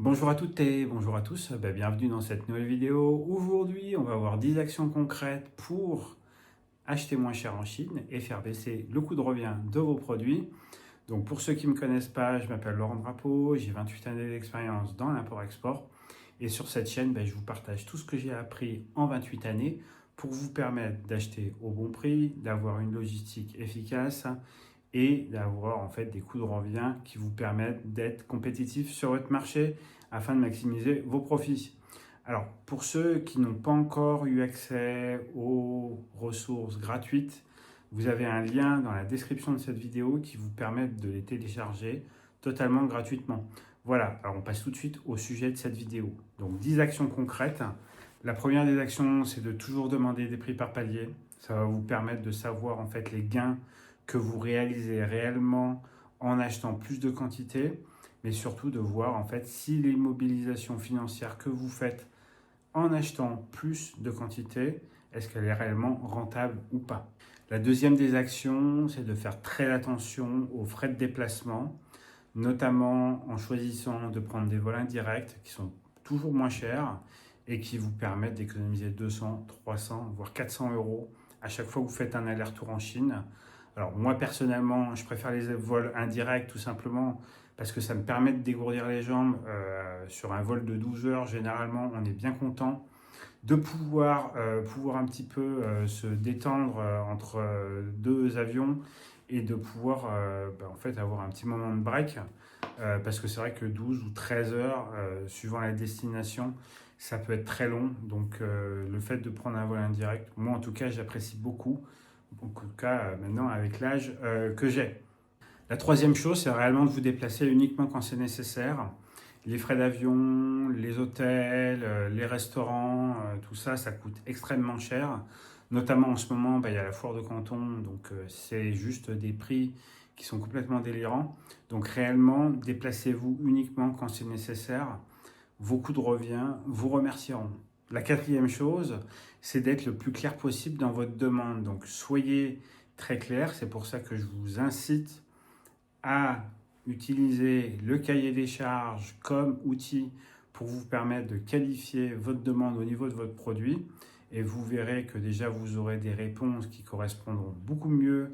Bonjour à toutes et bonjour à tous, bienvenue dans cette nouvelle vidéo. Aujourd'hui, on va voir 10 actions concrètes pour acheter moins cher en Chine et faire baisser le coût de revient de vos produits. Donc pour ceux qui ne me connaissent pas, je m'appelle Laurent Drapeau, j'ai 28 années d'expérience dans l'import-export et sur cette chaîne, je vous partage tout ce que j'ai appris en 28 années pour vous permettre d'acheter au bon prix, d'avoir une logistique efficace et d'avoir en fait des coûts de revient qui vous permettent d'être compétitif sur votre marché afin de maximiser vos profits. Alors, pour ceux qui n'ont pas encore eu accès aux ressources gratuites, vous avez un lien dans la description de cette vidéo qui vous permet de les télécharger totalement gratuitement. Voilà, alors on passe tout de suite au sujet de cette vidéo. Donc 10 actions concrètes. La première des actions, c'est de toujours demander des prix par palier. Ça va vous permettre de savoir en fait les gains que vous réalisez réellement en achetant plus de quantité, mais surtout de voir en fait si les mobilisations financières que vous faites en achetant plus de quantité, est-ce qu'elle est réellement rentable ou pas. La deuxième des actions, c'est de faire très attention aux frais de déplacement, notamment en choisissant de prendre des vols indirects qui sont toujours moins chers et qui vous permettent d'économiser 200, 300, voire 400 euros à chaque fois que vous faites un aller-retour en Chine. Alors moi personnellement, je préfère les vols indirects tout simplement parce que ça me permet de dégourdir les jambes. Sur un vol de 12 heures, généralement, on est bien content de pouvoir un petit peu se détendre entre deux avions et de pouvoir en fait avoir un petit moment de break parce que c'est vrai que 12 ou 13 heures suivant la destination ça peut être très long, donc le fait de prendre un vol indirect, moi en tout cas j'apprécie beaucoup, en tout cas maintenant avec l'âge que j'ai. La troisième chose, c'est réellement de vous déplacer uniquement quand c'est nécessaire. Les frais d'avion, les hôtels, les restaurants, tout ça, ça coûte extrêmement cher. Notamment en ce moment, il y a la foire de Canton, donc c'est juste des prix qui sont complètement délirants. Donc réellement, déplacez-vous uniquement quand c'est nécessaire. Vos coûts de revient vous remercieront. La quatrième chose, c'est d'être le plus clair possible dans votre demande. Donc soyez très clair, c'est pour ça que je vous incite à utiliser le cahier des charges comme outil pour vous permettre de qualifier votre demande au niveau de votre produit. Et vous verrez que déjà vous aurez des réponses qui correspondront beaucoup mieux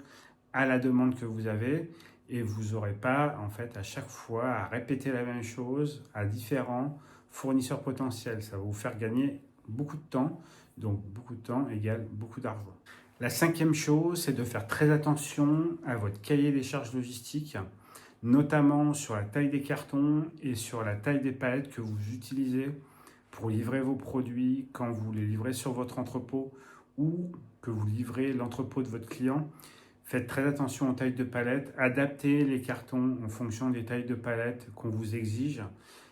à la demande que vous avez. Et vous n'aurez pas en fait à chaque fois à répéter la même chose à différents fournisseurs potentiels. Ça va vous faire gagner beaucoup de temps. Donc beaucoup de temps égale beaucoup d'argent. La cinquième chose, c'est de faire très attention à votre cahier des charges logistiques, notamment sur la taille des cartons et sur la taille des palettes que vous utilisez pour livrer vos produits quand vous les livrez sur votre entrepôt ou que vous livrez l'entrepôt de votre client. Faites très attention aux tailles de palettes, adaptez les cartons en fonction des tailles de palettes qu'on vous exige.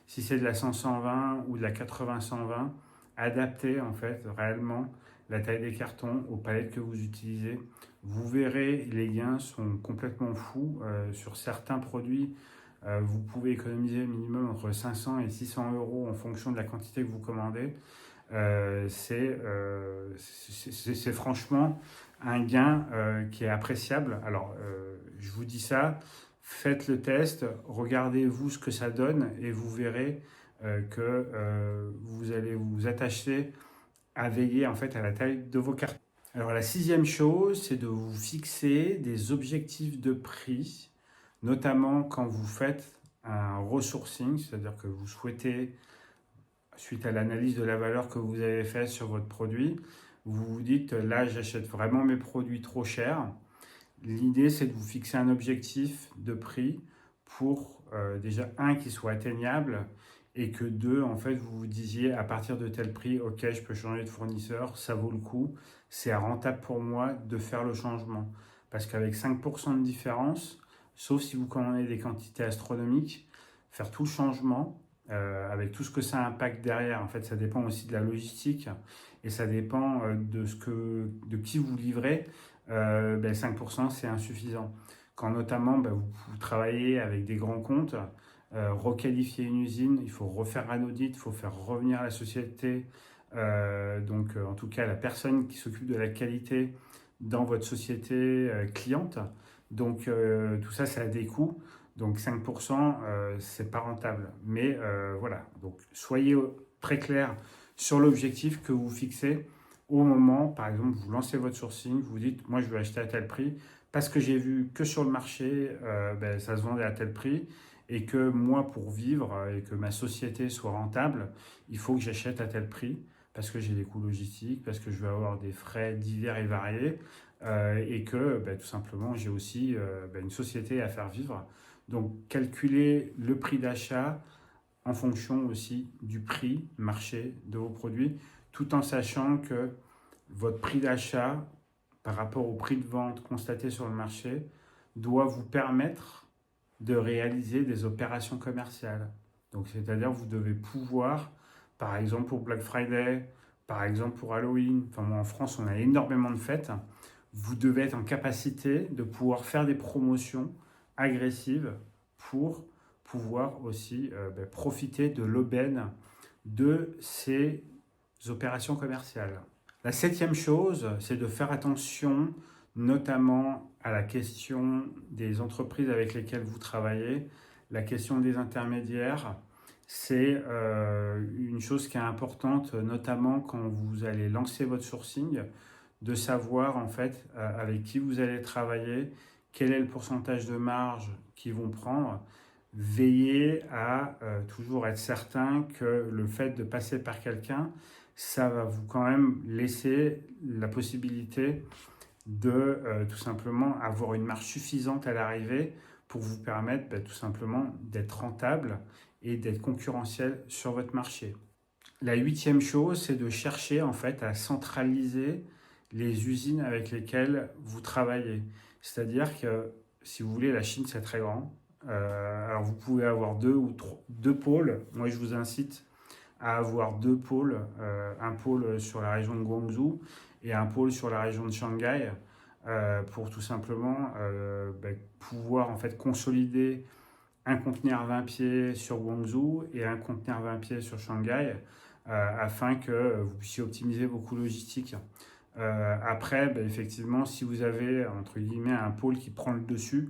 Si c'est de la 100-120 ou de la 80-120, adaptez en fait réellement la taille des cartons aux palettes que vous utilisez. Vous verrez, les gains sont complètement fous. Sur certains produits, vous pouvez économiser minimum entre 500 et 600 euros en fonction de la quantité que vous commandez. C'est franchement un gain qui est appréciable. Alors, je vous dis ça, faites le test, regardez-vous ce que ça donne et vous verrez que vous allez vous attacher à veiller en fait à la taille de vos cartons. Alors la sixième chose, c'est de vous fixer des objectifs de prix, notamment quand vous faites un resourcing, c'est-à-dire que vous souhaitez, suite à l'analyse de la valeur que vous avez faite sur votre produit, vous vous dites là j'achète vraiment mes produits trop chers. L'idée c'est de vous fixer un objectif de prix pour déjà un qui soit atteignable et que deux, en fait, vous vous disiez à partir de tel prix, ok, je peux changer de fournisseur, ça vaut le coup, c'est rentable pour moi de faire le changement. Parce qu'avec 5% de différence, sauf si vous commandez des quantités astronomiques, faire tout le changement, avec tout ce que ça impacte derrière, en fait, ça dépend aussi de la logistique et ça dépend de qui vous livrez, 5% c'est insuffisant. Quand notamment vous travaillez avec des grands comptes, requalifier une usine, il faut refaire un audit, il faut faire revenir la société, en tout cas la personne qui s'occupe de la qualité dans votre société cliente. Donc tout ça, ça a des coûts. Donc 5%, c'est pas rentable. Mais voilà, donc soyez très clair sur l'objectif que vous fixez au moment, par exemple, vous lancez votre sourcing, vous dites, moi je veux acheter à tel prix, parce que j'ai vu que sur le marché, ça se vendait à tel prix, et que moi, pour vivre et que ma société soit rentable, il faut que j'achète à tel prix, parce que j'ai des coûts logistiques, parce que je vais avoir des frais divers et variés, et que tout simplement, j'ai aussi une société à faire vivre. Donc, calculez le prix d'achat en fonction aussi du prix marché de vos produits, tout en sachant que votre prix d'achat par rapport au prix de vente constaté sur le marché doit vous permettre de réaliser des opérations commerciales. Donc, c'est-à-dire vous devez pouvoir, par exemple pour Black Friday, par exemple pour Halloween, enfin moi en France on a énormément de fêtes, vous devez être en capacité de pouvoir faire des promotions agressives pour pouvoir aussi profiter de l'aubaine de ces opérations commerciales. La septième chose, c'est de faire attention notamment à la question des entreprises avec lesquelles vous travaillez, la question des intermédiaires. C'est une chose qui est importante, notamment quand vous allez lancer votre sourcing, de savoir en fait avec qui vous allez travailler, quel est le pourcentage de marge qu'ils vont prendre. Veillez à toujours être certain que le fait de passer par quelqu'un, ça va vous quand même laisser la possibilité de tout simplement avoir une marge suffisante à l'arrivée pour vous permettre tout simplement d'être rentable et d'être concurrentiel sur votre marché. La huitième chose, c'est de chercher en fait à centraliser les usines avec lesquelles vous travaillez. C'est-à-dire que si vous voulez, la Chine c'est très grand. Alors vous pouvez avoir deux pôles. Moi je vous incite à avoir deux pôles, un pôle sur la région de Guangzhou et un pôle sur la région de Shanghai, pour tout simplement pouvoir en fait consolider un conteneur 20 pieds sur Guangzhou et un conteneur 20 pieds sur Shanghai, afin que vous puissiez optimiser vos coûts logistiques. Après, effectivement, si vous avez entre guillemets un pôle qui prend le dessus,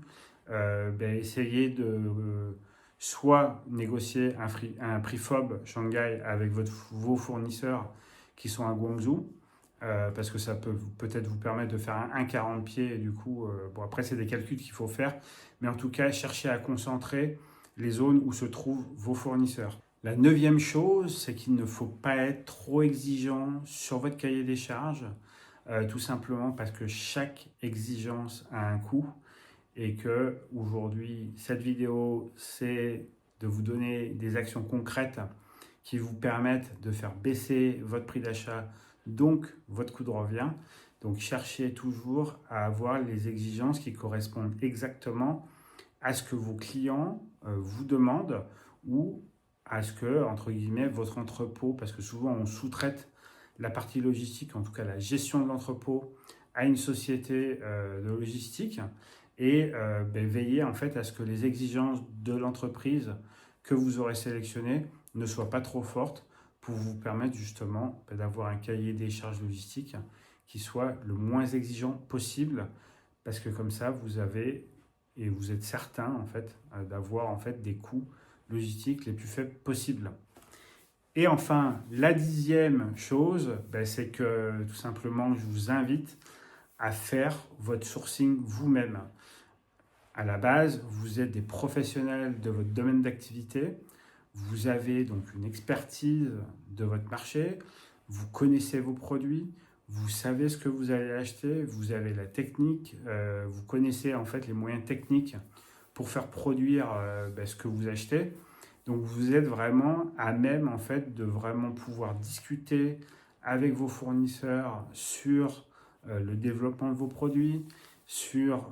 essayez de soit négocier un prix FOB Shanghai avec vos fournisseurs qui sont à Guangzhou, parce que ça peut peut-être vous permettre de faire un 40 pieds, et du coup, bon après c'est des calculs qu'il faut faire, mais en tout cas, cherchez à concentrer les zones où se trouvent vos fournisseurs. La neuvième chose, c'est qu'il ne faut pas être trop exigeant sur votre cahier des charges, tout simplement parce que chaque exigence a un coût et que aujourd'hui, cette vidéo, c'est de vous donner des actions concrètes qui vous permettent de faire baisser votre prix d'achat, donc votre coût de revient. Donc cherchez toujours à avoir les exigences qui correspondent exactement à ce que vos clients vous demandent ou à ce que, entre guillemets, votre entrepôt, parce que souvent on sous-traite la partie logistique, en tout cas la gestion de l'entrepôt, à une société de logistique, et veiller en fait à ce que les exigences de l'entreprise que vous aurez sélectionnées ne soient pas trop fortes pour vous permettre justement d'avoir un cahier des charges logistiques qui soit le moins exigeant possible, parce que comme ça vous avez et vous êtes certain en fait d'avoir en fait des coûts logistiques les plus faibles possibles. Et enfin, la dixième chose, c'est que tout simplement, je vous invite à faire votre sourcing vous-même. À la base, vous êtes des professionnels de votre domaine d'activité, vous avez donc une expertise de votre marché, vous connaissez vos produits, vous savez ce que vous allez acheter, vous avez la technique, vous connaissez en fait les moyens techniques pour faire produire ce que vous achetez. Donc vous êtes vraiment à même en fait de vraiment pouvoir discuter avec vos fournisseurs sur le développement de vos produits, sur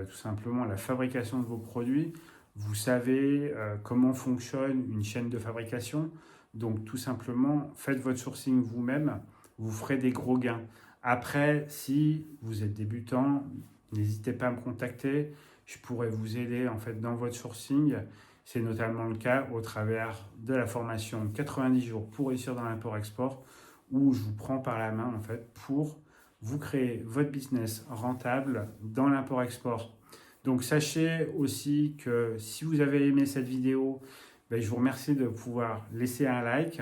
tout simplement la fabrication de vos produits. Vous savez comment fonctionne une chaîne de fabrication. Donc tout simplement, faites votre sourcing vous-même, vous ferez des gros gains. Après, si vous êtes débutant, n'hésitez pas à me contacter. Je pourrais vous aider en fait dans votre sourcing. C'est notamment le cas au travers de la formation 90 jours pour réussir dans l'import-export, où je vous prends par la main en fait pour vous créer votre business rentable dans l'import-export. Donc sachez aussi que si vous avez aimé cette vidéo, je vous remercie de pouvoir laisser un like.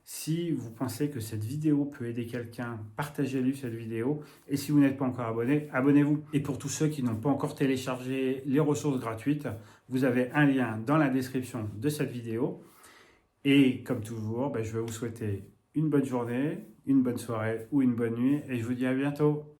Si vous pensez que cette vidéo peut aider quelqu'un, partagez-lui cette vidéo. Et si vous n'êtes pas encore abonné, abonnez-vous. Et pour tous ceux qui n'ont pas encore téléchargé les ressources gratuites, vous avez un lien dans la description de cette vidéo. Et comme toujours, je vais vous souhaiter une bonne journée, une bonne soirée ou une bonne nuit. Et je vous dis à bientôt.